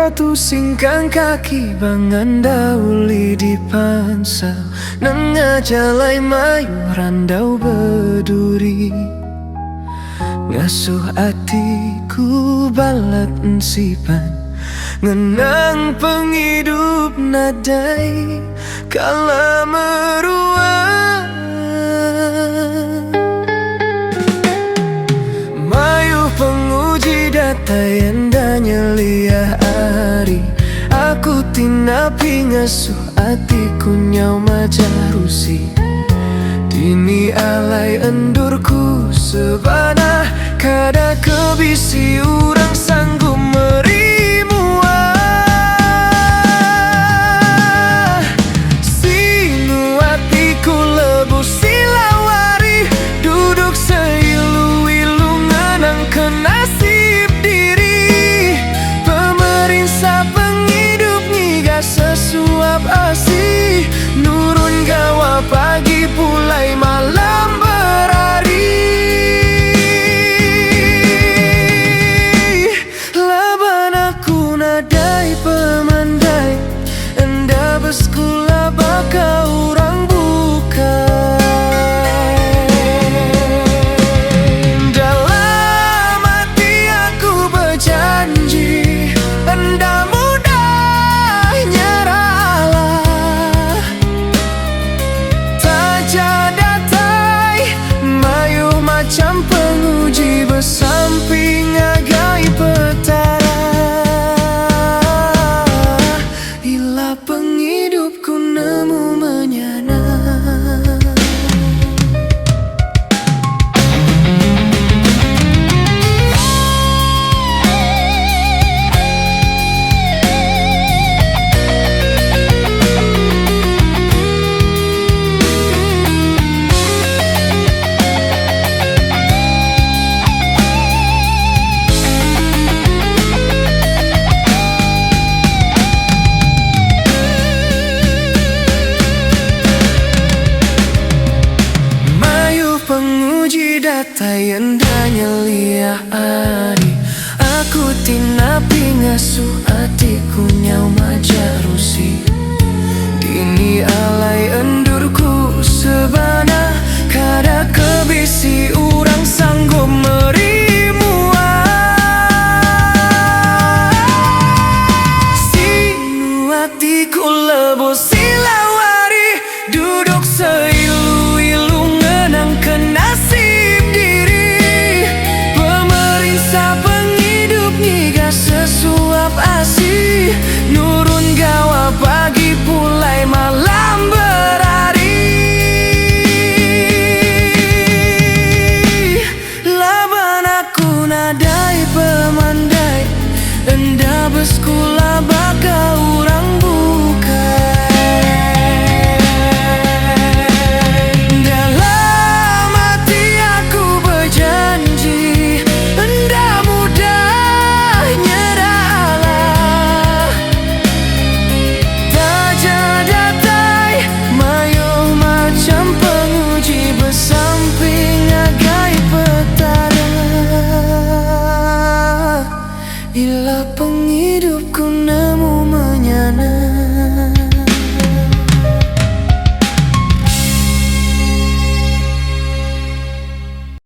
batu singkang kaki bangan dauli di pansal nengajalai mayu randau beduri ngasuh atiku balat ensipan ngenang penghidup nadai kala meruang mayu penguji data yendanya liah ari aku tinapi ngasuh atiku nyau majarusi dini alai endurku sebana kada kebisi urang sanggup merimu sinu atiku lebu silawari duduk seilu-ilu ngenang ke nasib diri pemerintah penghidup nyiga sesuap asih nurun gawa pagi pulai malam berari laban aku nadai pemandai enda bersekolah baka orang bukai dalam hati aku berjanji enda mudah nyerahlah macam penguji bersamping agai petara ila penghidupku nemu menyana data yendanya liah ari aku tinapi ngasuh atiku nyau majarusi dini alai endurku sebana kada kebisi urang sanggup merimu sinu atiku lebu silawari duduk seilu-ilu ngenang ke nasib sesuap asih nurun gawa pagi pulai malam berari laban aku nadai pemandai enda bersekolah baka orang bukai dalam hati aku berjanji enda mudah ila penghidupku